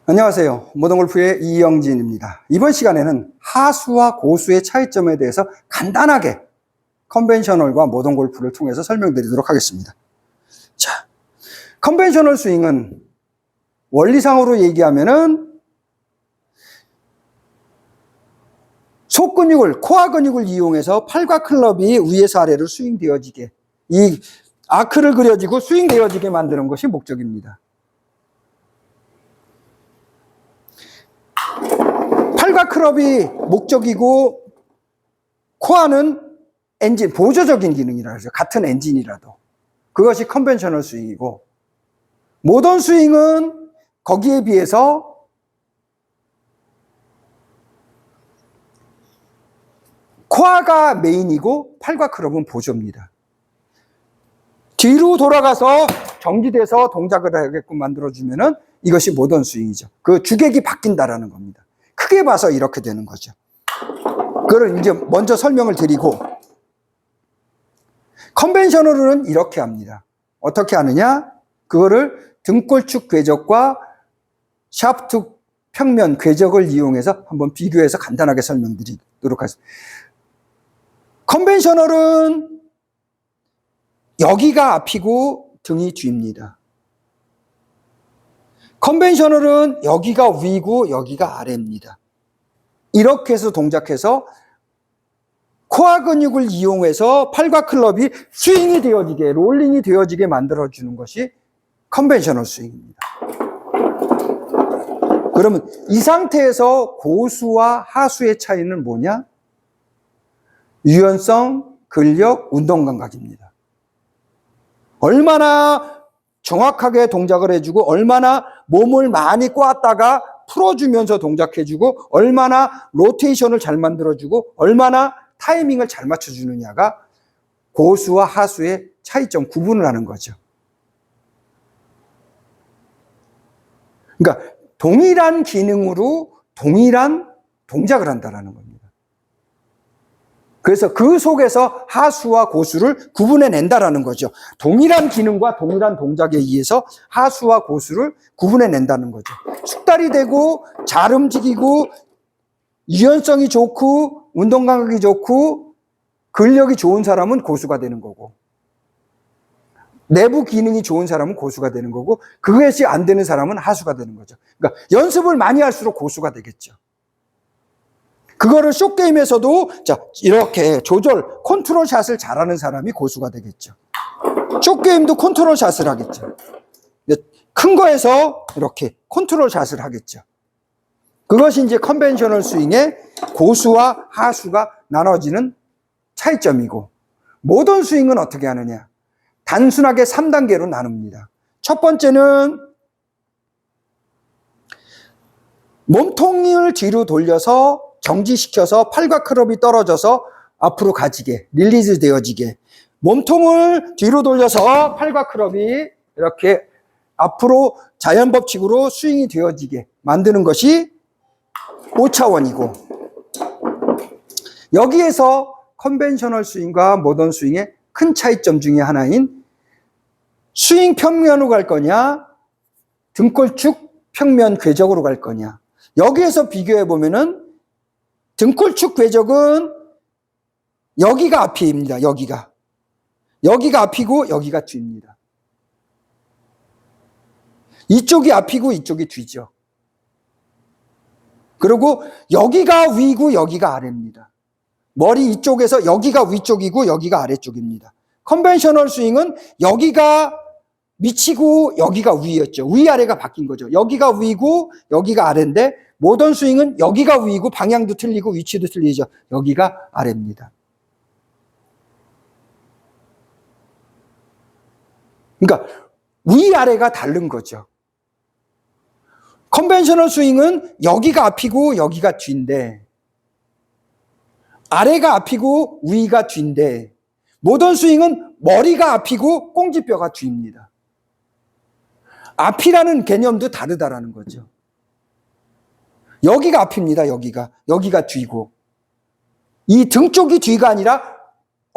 안녕하세요. 모던골프의 이영진입니다. 이번 시간에는 하수와 고수의 차이점에 대해서 간단하게 컨벤셔널과 모던골프를 통해서 설명드리도록 하겠습니다. 자, 컨벤셔널 스윙은 원리상으로 얘기하면은 속근육을, 코어 근육을 이용해서 팔과 클럽이 위에서 아래로 스윙되어지게, 이 아크를 그려지고 스윙되어지게 만드는 것이 목적입니다. 팔과 클럽이 목적이고 코어는 엔진, 보조적인 기능이라 하죠. 같은 엔진이라도. 그것이 컨벤셔널 스윙이고, 모던 스윙은 거기에 비해서 코어가 메인이고 팔과 클럽은 보조입니다. 뒤로 돌아가서 정지돼서 동작을 하게끔 만들어주면은 이것이 모던 스윙이죠. 그 주객이 바뀐다라는 겁니다. 크게 봐서 이렇게 되는 거죠. 그걸 이제 먼저 설명을 드리고, 컨벤셔널은 이렇게 합니다. 어떻게 하느냐? 그거를 등골축 궤적과 샤프트 평면 궤적을 이용해서 한번 비교해서 간단하게 설명드리도록 하겠습니다. 컨벤셔널은 여기가 앞이고 등이 뒤입니다. 컨벤셔널은 여기가 위고 여기가 아래입니다. 이렇게 해서 동작해서 코어 근육을 이용해서 팔과 클럽이 스윙이 되어지게, 롤링이 되어지게 만들어주는 것이 컨벤셔널 스윙입니다. 그러면 이 상태에서 고수와 하수의 차이는 뭐냐? 유연성, 근력, 운동 감각입니다. 얼마나 정확하게 동작을 해주고, 얼마나 몸을 많이 꼬았다가 풀어주면서 동작해주고, 얼마나 로테이션을 잘 만들어주고, 얼마나 타이밍을 잘 맞춰주느냐가 고수와 하수의 차이점, 구분을 하는 거죠. 그러니까 동일한 기능으로 동일한 동작을 한다는 겁니다. 그래서 그 속에서 하수와 고수를 구분해낸다라는 거죠. 동일한 기능과 동일한 동작에 의해서 하수와 고수를 구분해낸다는 거죠. 숙달이 되고 잘 움직이고 유연성이 좋고 운동 감각이 좋고 근력이 좋은 사람은 고수가 되는 거고, 내부 기능이 좋은 사람은 고수가 되는 거고, 그것이 안 되는 사람은 하수가 되는 거죠. 그러니까 연습을 많이 할수록 고수가 되겠죠. 그거를 숏게임에서도 자, 이렇게 조절, 컨트롤 샷을 잘하는 사람이 고수가 되겠죠. 숏게임도 컨트롤 샷을 하겠죠. 큰 거에서 이렇게 컨트롤 샷을 하겠죠. 그것이 이제 컨벤셔널 스윙의 고수와 하수가 나눠지는 차이점이고, 모던 스윙은 어떻게 하느냐? 단순하게 3단계로 나눕니다. 첫 번째는 몸통을 뒤로 돌려서 정지시켜서 팔과 클럽이 떨어져서 앞으로 가지게, 릴리즈 되어지게, 몸통을 뒤로 돌려서 팔과 클럽이 이렇게 앞으로 자연 법칙으로 스윙이 되어지게 만드는 것이 5차원이고, 여기에서 컨벤셔널 스윙과 모던 스윙의 큰 차이점 중에 하나인 스윙 평면으로 갈 거냐, 등골축 평면 궤적으로 갈 거냐. 여기에서 비교해 보면은 등골축 궤적은 여기가 앞입니다. 여기가 앞이고 여기가 뒤입니다. 이쪽이 앞이고 이쪽이 뒤죠. 그리고 여기가 위고 여기가 아래입니다. 머리 이쪽에서 여기가 위쪽이고 여기가 아래쪽입니다. 컨벤셔널 스윙은 여기가 밑이고 여기가 위였죠. 위아래가 바뀐 거죠. 여기가 위고 여기가 아래인데, 모던 스윙은 여기가 위고 방향도 틀리고 위치도 틀리죠. 여기가 아래입니다. 그러니까 위아래가 다른 거죠. 컨벤셔널 스윙은 여기가 앞이고 여기가 뒤인데, 아래가 앞이고 위가 뒤인데, 모던 스윙은 머리가 앞이고 꽁지뼈가 뒤입니다. 앞이라는 개념도 다르다라는 거죠. 여기가 앞입니다. 여기가 뒤고, 이 등 쪽이 뒤가 아니라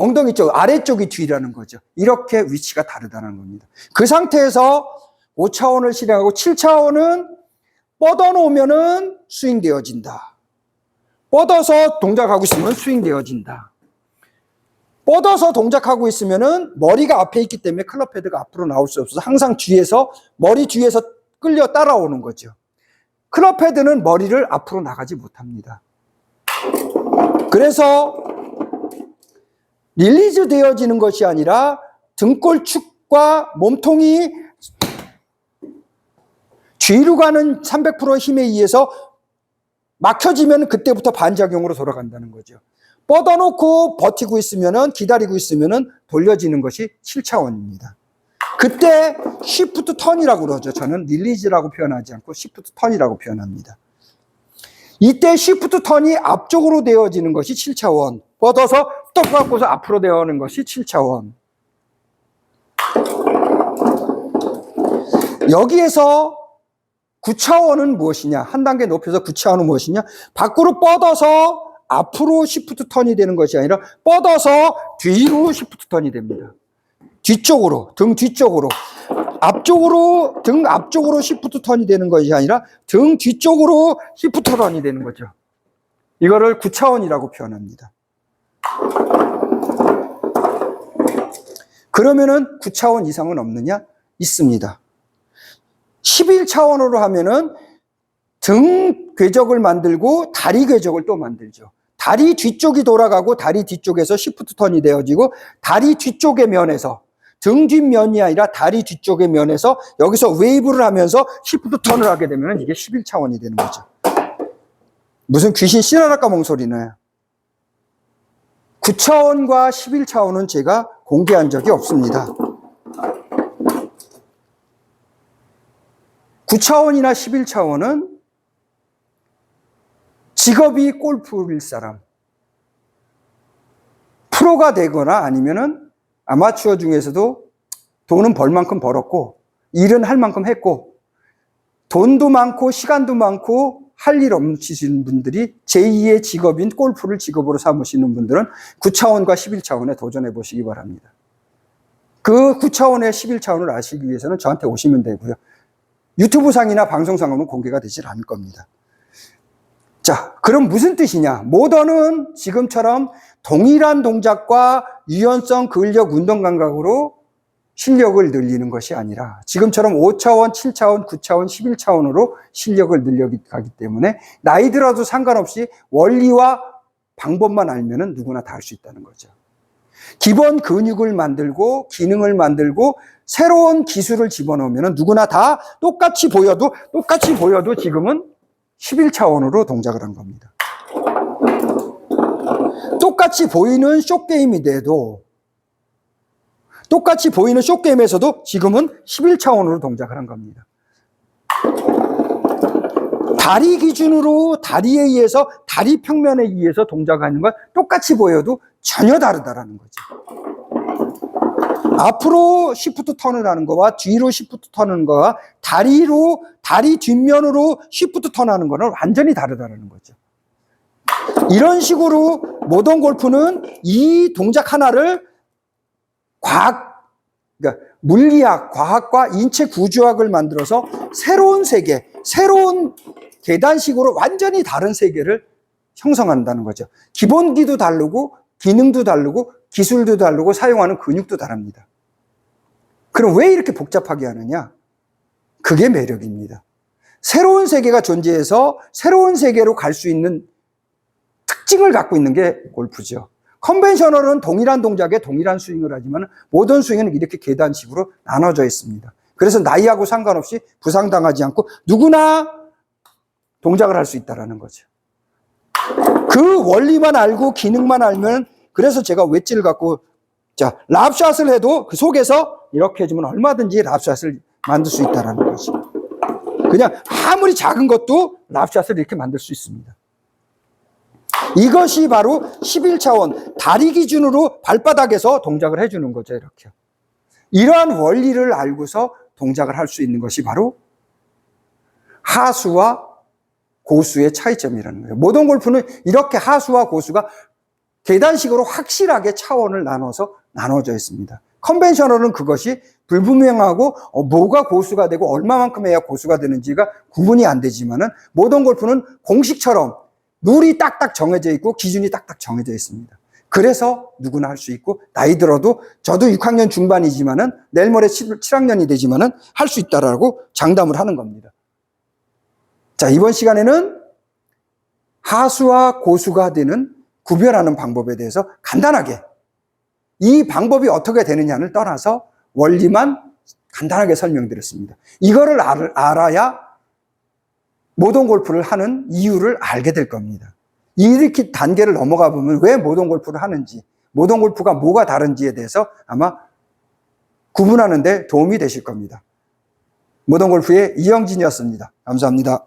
엉덩이 쪽 아래쪽이 뒤라는 거죠. 이렇게 위치가 다르다는 겁니다. 그 상태에서 5차원을 실행하고 7차원은 뻗어놓으면은 스윙되어진다. 뻗어서 동작하고 있으면 스윙되어진다. 뻗어서 동작하고 있으면은 머리가 앞에 있기 때문에 클럽 헤드가 앞으로 나올 수 없어서 항상 뒤에서, 머리 뒤에서 끌려 따라오는 거죠. 클럽 헤드는 머리를 앞으로 나가지 못합니다. 그래서 릴리즈 되어지는 것이 아니라 등골축과 몸통이 뒤로 가는 300%의 힘에 의해서 막혀지면 그때부터 반작용으로 돌아간다는 거죠. 뻗어놓고 버티고 있으면은, 기다리고 있으면은 돌려지는 것이 7차원입니다. 그때 시프트 턴이라고 그러죠. 저는 릴리즈라고 표현하지 않고 시프트 턴이라고 표현합니다. 이때 시프트 턴이 앞쪽으로 되어지는 것이 7차원. 뻗어서 또 갖고서 앞으로 되어오는 것이 7차원. 여기에서 9차원은 무엇이냐? 한 단계 높여서 9차원은 무엇이냐? 밖으로 뻗어서 앞으로 시프트 턴이 되는 것이 아니라 뻗어서 뒤로 시프트 턴이 됩니다. 뒤쪽으로, 등 뒤쪽으로. 앞쪽으로, 등 앞쪽으로 시프트 턴이 되는 것이 아니라 등 뒤쪽으로 시프트 턴이 되는 거죠. 이거를 9차원이라고 표현합니다. 그러면은 9차원 이상은 없느냐? 있습니다. 11차원으로 하면은 등 궤적을 만들고 다리 궤적을 또 만들죠. 다리 뒤쪽이 돌아가고 다리 뒤쪽에서 시프트 턴이 되어지고 다리 뒤쪽의 면에서, 등 뒷면이 아니라 다리 뒤쪽의 면에서 여기서 웨이브를 하면서 시프트 턴을 하게 되면 이게 11차원이 되는 거죠. 무슨 귀신 씨라라 까먹은 소리네. 9차원과 11차원은 제가 공개한 적이 없습니다. 9차원이나 11차원은 직업이 골프일 사람, 프로가 되거나 아니면은 아마추어 중에서도 돈은 벌 만큼 벌었고 일은 할 만큼 했고 돈도 많고 시간도 많고 할 일 없으신 분들이 제2의 직업인 골프를 직업으로 삼으시는 분들은 9차원과 11차원에 도전해 보시기 바랍니다. 그 9차원의 11차원을 아시기 위해서는 저한테 오시면 되고요. 유튜브상이나 방송상으로는 공개가 되질 않을 겁니다. 자, 그럼 무슨 뜻이냐? 모던은 지금처럼 동일한 동작과 유연성, 근력, 운동 감각으로 실력을 늘리는 것이 아니라 지금처럼 5차원, 7차원, 9차원, 11차원으로 실력을 늘려가기 때문에 나이 들어도 상관없이 원리와 방법만 알면 누구나 다 할 수 있다는 거죠. 기본 근육을 만들고 기능을 만들고 새로운 기술을 집어넣으면 누구나 다 똑같이 보여도 지금은 11차원으로 동작을 한 겁니다. 똑같이 보이는 쇼게임이 돼도 똑같이 보이는 쇼게임에서도 지금은 11차원으로 동작을 한 겁니다. 다리 기준으로 다리에 의해서 다리 평면에 의해서 동작하는 건 똑같이 보여도 전혀 다르다라는 거죠. 앞으로 시프트 턴을 하는 거와 뒤로 시프트 턴하는 거와 다리 뒷면으로 시프트 턴하는 거는 완전히 다르다는 거죠. 이런 식으로 모던 골프는 이 동작 하나를 그러니까 물리학, 과학과 인체 구조학을 만들어서 새로운 세계, 새로운 계단식으로 완전히 다른 세계를 형성한다는 거죠. 기본기도 다르고 기능도 다르고 기술도 다르고 사용하는 근육도 다릅니다. 그럼 왜 이렇게 복잡하게 하느냐? 그게 매력입니다. 새로운 세계가 존재해서 새로운 세계로 갈 수 있는 특징을 갖고 있는 게 골프죠. 컨벤셔널은 동일한 동작에 동일한 스윙을 하지만 모던 스윙은 이렇게 계단식으로 나눠져 있습니다. 그래서 나이하고 상관없이 부상당하지 않고 누구나 동작을 할 수 있다는 거죠. 그 원리만 알고 기능만 알면, 그래서 제가 웨지를 갖고 랍샷을 해도 그 속에서 이렇게 해주면 얼마든지 랍샷을 만들 수 있다는 거죠. 그냥 아무리 작은 것도 랍샷을 이렇게 만들 수 있습니다. 이것이 바로 11차원, 다리 기준으로 발바닥에서 동작을 해주는 거죠, 이렇게. 이러한 원리를 알고서 동작을 할 수 있는 것이 바로 하수와 고수의 차이점이라는 거예요. 모던 골프는 이렇게 하수와 고수가 계단식으로 확실하게 차원을 나눠져 있습니다. 컨벤셔널은 그것이 불분명하고 뭐가 고수가 되고 얼마만큼 해야 고수가 되는지가 구분이 안 되지만은 모던 골프는 공식처럼 룰이 딱딱 정해져 있고 기준이 딱딱 정해져 있습니다. 그래서 누구나 할 수 있고 나이 들어도 저도 6학년 중반이지만은 내일 모레 7학년이 되지만은 할 수 있다라고 장담을 하는 겁니다. 자, 이번 시간에는 하수와 고수가 되는 구별하는 방법에 대해서 간단하게 이 방법이 어떻게 되느냐를 떠나서 원리만 간단하게 설명드렸습니다. 이거를 알아야 모던 골프를 하는 이유를 알게 될 겁니다. 이렇게 단계를 넘어가 보면 왜 모던 골프를 하는지, 모던 골프가 뭐가 다른지에 대해서 아마 구분하는 데 도움이 되실 겁니다. 모던 골프의 이영진이었습니다. 감사합니다.